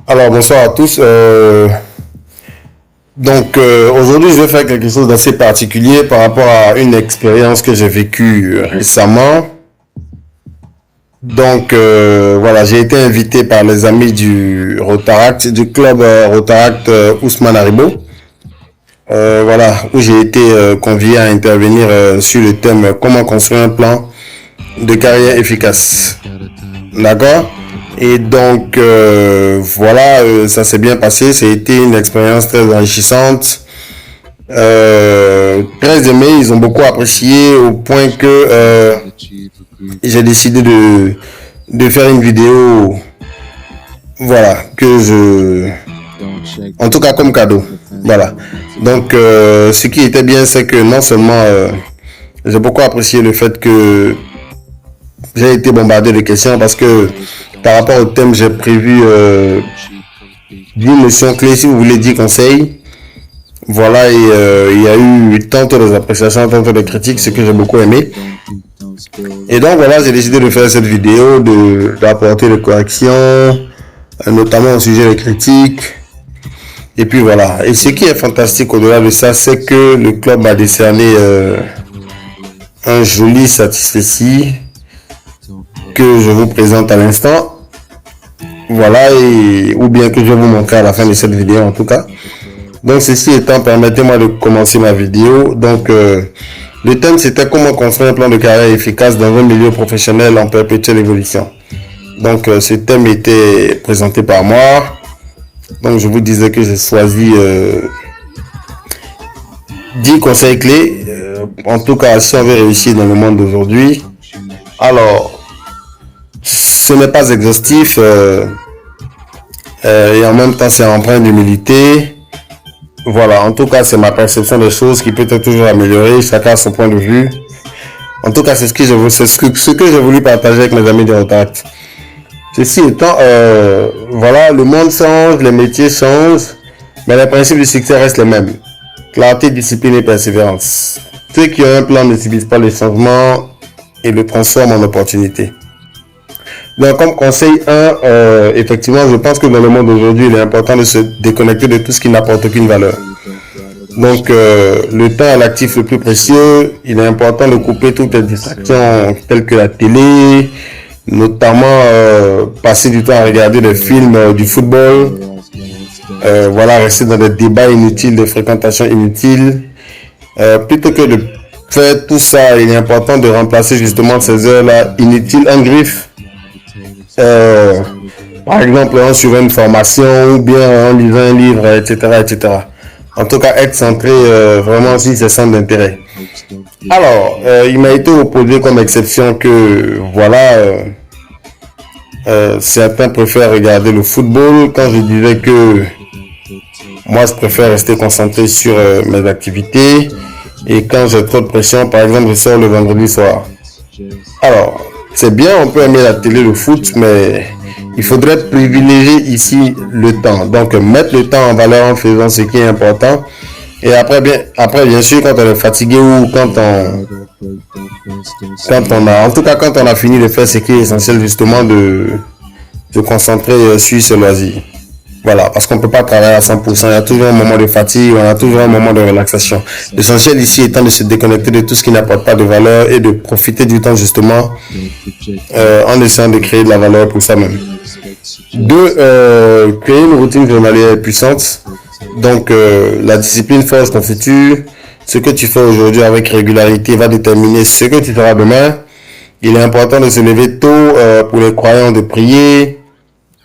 Alors, bonsoir à tous. Aujourd'hui, je vais faire quelque chose d'assez particulier par rapport à une expérience que j'ai vécue récemment. Voilà, j'ai été invité par les amis du Rotaract, du club Rotaract Ousmane Haribo. Voilà, où j'ai été convié à intervenir sur le thème comment construire un plan de carrière efficace. D'accord? Voilà, ça s'est bien passé. Ça a été une expérience très enrichissante. Très aimé, ils ont beaucoup apprécié au point que j'ai décidé de faire une vidéo, voilà, en tout cas comme cadeau. Voilà. Ce qui était bien, c'est que non seulement j'ai beaucoup apprécié le fait que j'ai été bombardé de questions parce que par rapport au thème, j'ai prévu 10 notions clés, si vous voulez, 10 conseils. Voilà, il y a eu tantôt des appréciations, tantôt des critiques, ce que j'ai beaucoup aimé. Et donc voilà, j'ai décidé de faire cette vidéo, d'apporter des corrections, notamment au sujet des critiques. Et puis voilà. Et ce qui est fantastique au-delà de ça, c'est que le club m'a décerné un joli satisfecit que je vous présente à l'instant. Voilà, ou bien que je vais vous montrer à la fin de cette vidéo en tout cas. Donc ceci étant, permettez-moi de commencer ma vidéo. Le thème c'était comment construire un plan de carrière efficace dans un milieu professionnel en perpétuelle évolution. Ce thème était présenté par moi. Donc je vous disais que j'ai choisi 10 conseils clés. En tout cas, si on veut réussir dans le monde d'aujourd'hui. Alors, ce n'est pas exhaustif et en même temps c'est empreint d'humilité. Voilà, en tout cas c'est ma perception des choses qui peut être toujours améliorée, chacun a son point de vue. En tout cas c'est ce que j'ai voulu partager avec mes amis de retraite. Ceci étant, voilà, le monde change, les métiers changent, mais les principes du succès restent les mêmes. Clarté, discipline et persévérance. Ceux qui ont un plan ne subissent pas les changements et le transforment en opportunité. Donc, comme conseil 1, effectivement, je pense que dans le monde d'aujourd'hui, il est important de se déconnecter de tout ce qui n'apporte aucune valeur. Le temps est l'actif le plus précieux. Il est important de couper toutes les distractions telles que la télé, notamment passer du temps à regarder des films du football. Voilà, rester dans des débats inutiles, des fréquentations inutiles. Plutôt que de faire tout ça, il est important de remplacer justement ces heures-là inutiles en griffe. Par exemple en suivant une formation ou bien en lisant un livre, etc. En tout cas, être centré vraiment sur ses centres d'intérêt. Alors, il m'a été opposé comme exception que, voilà, certains préfèrent regarder le football quand je disais que moi, je préfère rester concentré sur mes activités. Et quand j'ai trop de pression, par exemple, je sors le vendredi soir. Alors, c'est bien, on peut aimer la télé, le foot, mais il faudrait privilégier ici le temps. Donc, mettre le temps en valeur en faisant ce qui est important. Et après, bien sûr, quand on est fatigué ou quand on a fini de faire ce qui est essentiel, justement, de se concentrer sur ce loisir. Voilà, parce qu'on ne peut pas travailler à 100%, il y a toujours un moment de fatigue, on a toujours un moment de relaxation. L'essentiel ici étant de se déconnecter de tout ce qui n'apporte pas de valeur et de profiter du temps justement en essayant de créer de la valeur pour soi-même. 2, créer une routine journalière puissante. La discipline force ton futur. Ce que tu fais aujourd'hui avec régularité va déterminer ce que tu feras demain. Il est important de se lever tôt pour les croyants, de prier,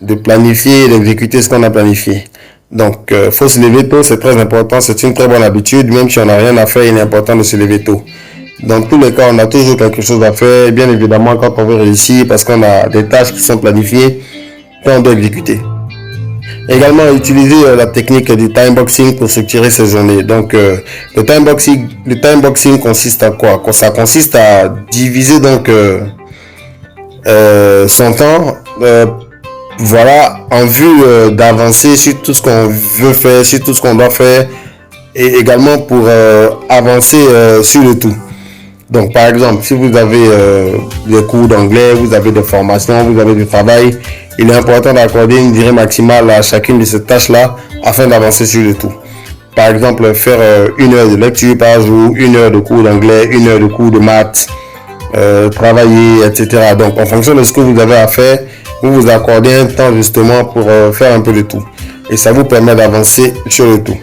de planifier et d'exécuter ce qu'on a planifié. Faut se lever tôt, c'est très important, c'est une très bonne habitude, même si on n'a rien à faire, il est important de se lever tôt. Dans tous les cas, on a toujours quelque chose à faire, et bien évidemment, quand on veut réussir, parce qu'on a des tâches qui sont planifiées, qu'on doit exécuter. Également, utiliser la technique du time boxing pour structurer ses journées. Le time boxing consiste à quoi? Ça consiste à diviser son temps voilà, en vue d'avancer sur tout ce qu'on veut faire, sur tout ce qu'on doit faire, et également pour avancer sur le tout. Donc, par exemple, si vous avez des cours d'anglais, vous avez des formations, vous avez du travail, il est important d'accorder une durée maximale à chacune de ces tâches-là afin d'avancer sur le tout. Par exemple, faire 1 heure de lecture par jour, 1 heure de cours d'anglais, 1 heure de cours de maths, travailler, etc. Donc, en fonction de ce que vous avez à faire, vous vous accordez un temps justement pour faire un peu de tout. Et ça vous permet d'avancer sur le tout.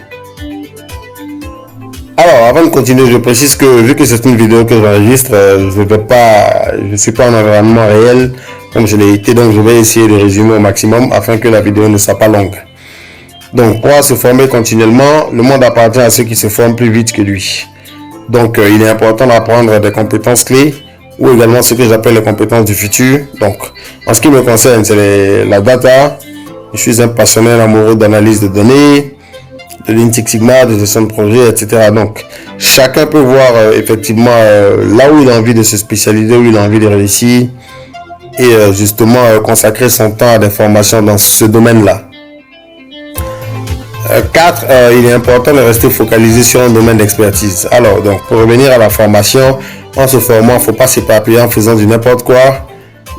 Alors, avant de continuer, je précise que vu que c'est une vidéo que j'enregistre, je ne suis pas en environnement réel comme je l'ai été, donc je vais essayer de résumer au maximum afin que la vidéo ne soit pas longue. Donc, pour se former continuellement, le monde appartient à ceux qui se forment plus vite que lui. Donc, il est important d'apprendre des compétences clés ou également ce que j'appelle les compétences du futur. Donc, en ce qui me concerne, c'est la data. Je suis un passionné amoureux d'analyse de données, de Lean Six Sigma, de gestion de projet, etc. Donc, chacun peut voir effectivement là où il a envie de se spécialiser, où il a envie de réussir et justement consacrer son temps à des formations dans ce domaine-là. 4. Il est important de rester focalisé sur un domaine d'expertise. Alors, donc, pour revenir à la formation, en se formant, il ne faut pas s'éparpiller en faisant du n'importe quoi.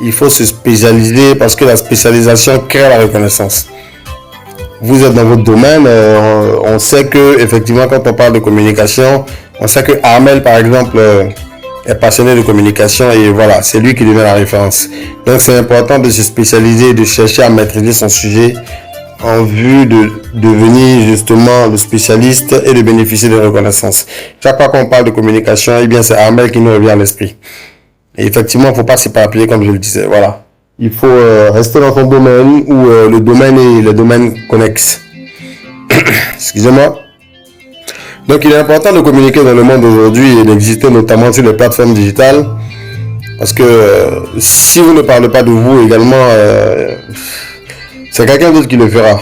Il faut se spécialiser parce que la spécialisation crée la reconnaissance. Vous êtes dans votre domaine, on sait que effectivement quand on parle de communication, on sait que Armel par exemple est passionné de communication et voilà, c'est lui qui devient la référence. Donc c'est important de se spécialiser et de chercher à maîtriser son sujet en vue de devenir justement le spécialiste et de bénéficier de reconnaissance. Chaque fois qu'on parle de communication, eh bien c'est Armel qui nous revient à l'esprit. Et effectivement, il ne faut pas s'éparpiller comme je le disais, voilà. Il faut rester dans son domaine où le domaine et les domaines connexes. Excusez-moi. Donc, il est important de communiquer dans le monde d'aujourd'hui et d'exister notamment sur les plateformes digitales. Parce que si vous ne parlez pas de vous également, c'est quelqu'un d'autre qui le fera.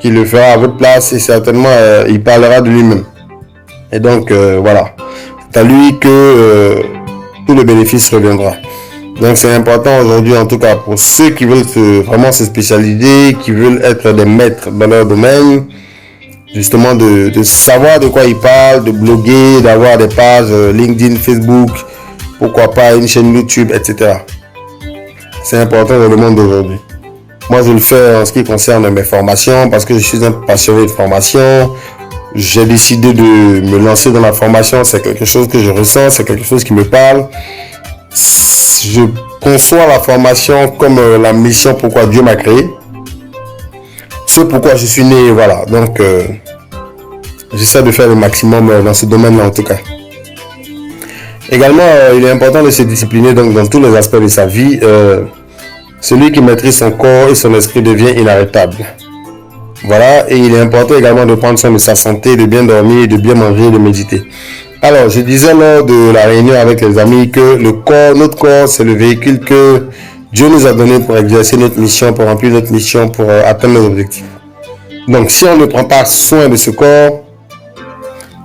Qui le fera à votre place et certainement, il parlera de lui-même. Et donc, voilà. C'est à lui que tout le bénéfice reviendra. Donc c'est important aujourd'hui en tout cas pour ceux qui veulent vraiment se spécialiser, qui veulent être des maîtres dans leur domaine, justement de savoir de quoi ils parlent, de bloguer, d'avoir des pages LinkedIn, Facebook, pourquoi pas une chaîne YouTube, etc. C'est important dans le monde d'aujourd'hui. Moi je le fais en ce qui concerne mes formations parce que je suis un passionné de formation. J'ai décidé de me lancer dans la formation, c'est quelque chose que je ressens, c'est quelque chose qui me parle. Je conçois la formation comme la mission pourquoi Dieu m'a créé. Ce pourquoi je suis né, voilà. Donc, j'essaie de faire le maximum dans ce domaine-là en tout cas. Également, il est important de se discipliner donc, dans tous les aspects de sa vie. Celui qui maîtrise son corps et son esprit devient inarrêtable. Voilà, et il est important également de prendre soin de sa santé, de bien dormir, de bien manger, de méditer. Alors, je disais lors de la réunion avec les amis que notre corps, c'est le véhicule que Dieu nous a donné pour exercer notre mission, pour remplir notre mission, pour atteindre nos objectifs. Donc, si on ne prend pas soin de ce corps,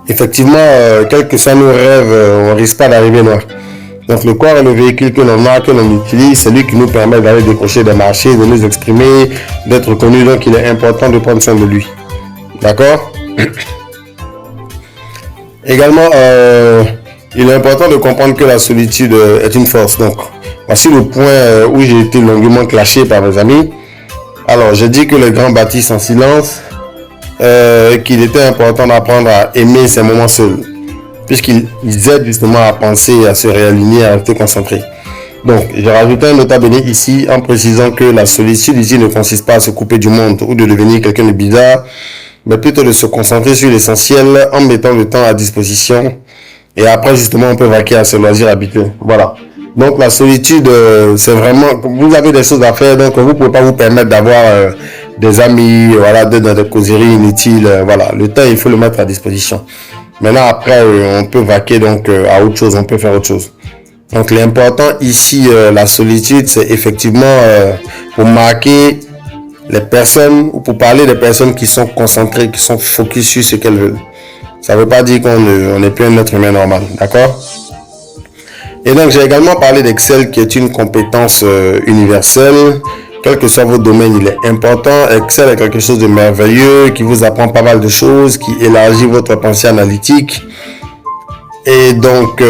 effectivement, quels que soient nos rêves, on risque pas d'arriver loin. Donc, le corps est le véhicule que l'on a, que l'on utilise, c'est lui qui nous permet d'aller décrocher des marchés, de nous exprimer, d'être connu. Donc, il est important de prendre soin de lui. D'accord ? Également, il est important de comprendre que la solitude est une force. Donc, voici le point où j'ai été longuement clashé par mes amis. Alors, j'ai dit que les grands bâtissent en silence, qu'il était important d'apprendre à aimer ces moments seuls, puisqu'ils aident justement à penser, à se réaligner, à rester concentré. Donc, j'ai rajouté un nota bene ici en précisant que la solitude ici ne consiste pas à se couper du monde ou de devenir quelqu'un de bizarre, mais plutôt de se concentrer sur l'essentiel en mettant le temps à disposition. Et après, justement, on peut vaquer à ses loisirs habituels. Voilà. Donc, la solitude, c'est vraiment... Vous avez des choses à faire, donc vous ne pouvez pas vous permettre d'avoir des amis, voilà, d'être dans des causeries inutiles. Voilà. Le temps, il faut le mettre à disposition. Maintenant, après, on peut vaquer donc à autre chose, on peut faire autre chose. Donc, l'important ici, la solitude, c'est effectivement pour marquer les personnes, ou pour parler des personnes qui sont concentrées, qui sont focus sur ce qu'elles veulent. Ça ne veut pas dire qu'on n'est plus un être humain normal, d'accord? Et donc, j'ai également parlé d'Excel, qui est une compétence universelle. Quel que soit votre domaine, il est important. Excel est quelque chose de merveilleux, qui vous apprend pas mal de choses, qui élargit votre pensée analytique. Et donc,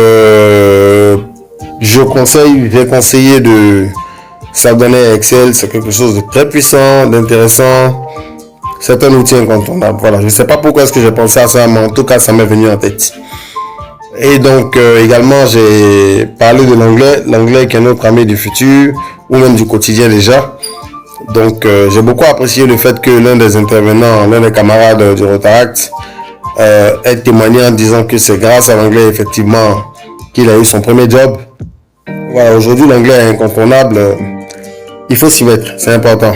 j'ai conseillé de s'abonner à Excel. C'est quelque chose de très puissant, d'intéressant. C'est un outil incontournable. Voilà, je ne sais pas pourquoi est-ce que j'ai pensé à ça, mais en tout cas, ça m'est venu en tête. Et donc, également, j'ai parlé de l'anglais qui est notre ami du futur, ou même du quotidien déjà. Donc, j'ai beaucoup apprécié le fait que l'un des intervenants, l'un des camarades du Rotaract, ait témoigné en disant que c'est grâce à l'anglais, effectivement, qu'il a eu son premier job. Voilà, aujourd'hui, l'anglais est incontournable. Il faut s'y mettre, c'est important.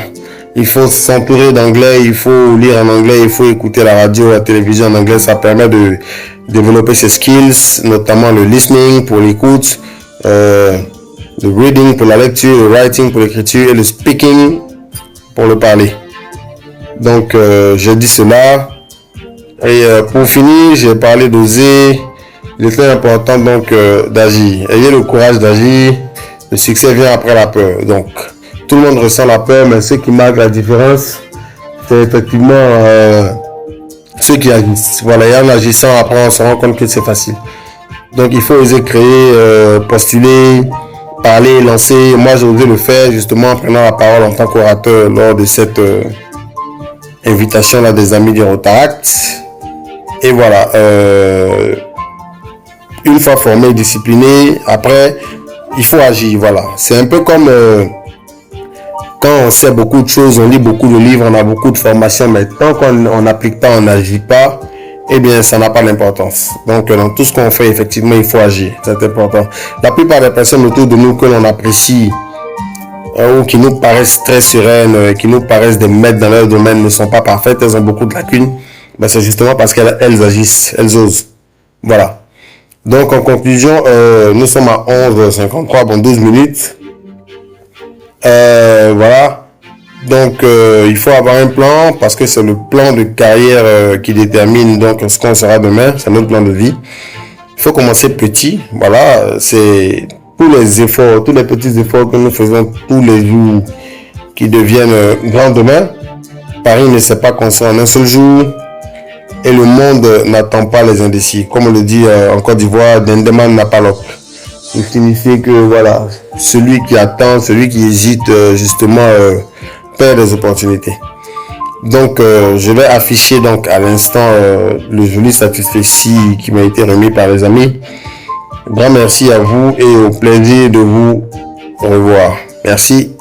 Il faut s'entourer d'anglais, il faut lire en anglais, il faut écouter la radio, la télévision en anglais. Ça permet de développer ses skills, notamment le listening pour l'écoute, le reading pour la lecture, le writing pour l'écriture et le speaking pour le parler. Donc, j'ai dit cela. Et pour finir, j'ai parlé d'oser. Il est très important donc d'agir. Ayez le courage d'agir. Le succès vient après la peur. Donc, tout le monde ressent la peur, mais ce qui marque la différence, c'est effectivement ceux qui agissent. Voilà, et en agissant, après, on se rend compte que c'est facile. Donc, il faut oser créer, postuler, parler, lancer. Moi, j'ai osé le faire justement en prenant la parole en tant qu'orateur lors de cette invitation là des amis du Rotaract. Et voilà, une fois formé et discipliné, après, il faut agir. Voilà, c'est un peu comme quand on sait beaucoup de choses, on lit beaucoup de livres, on a beaucoup de formations, mais tant qu'on n'applique pas, on n'agit pas, eh bien, ça n'a pas d'importance. Donc, dans tout ce qu'on fait, effectivement, il faut agir. C'est important. La plupart des personnes autour de nous que l'on apprécie ou qui nous paraissent très sereines, qui nous paraissent des maîtres dans leur domaine, ne sont pas parfaites, elles ont beaucoup de lacunes. Ben, c'est justement parce qu'elles agissent, elles osent. Voilà. Donc, en conclusion, nous sommes à 11h53, bon, 12 minutes. Voilà. Donc, il faut avoir un plan parce que c'est le plan de carrière qui détermine donc ce qu'on sera demain. C'est notre plan de vie. Il faut commencer petit. Voilà. C'est tous les efforts, tous les petits efforts que nous faisons tous les jours qui deviennent grands demain. Paris ne s'est pas construit en un seul jour. Et le monde n'attend pas les indécis. Comme on le dit en Côte d'Ivoire, Dendeman n'a pas l'op. Il signifie que voilà, celui qui attend, celui qui hésite, justement, perd des opportunités. Donc, je vais afficher donc à l'instant le joli satisfait-ci qui m'a été remis par les amis. Grand merci à vous et au plaisir de vous revoir. Merci.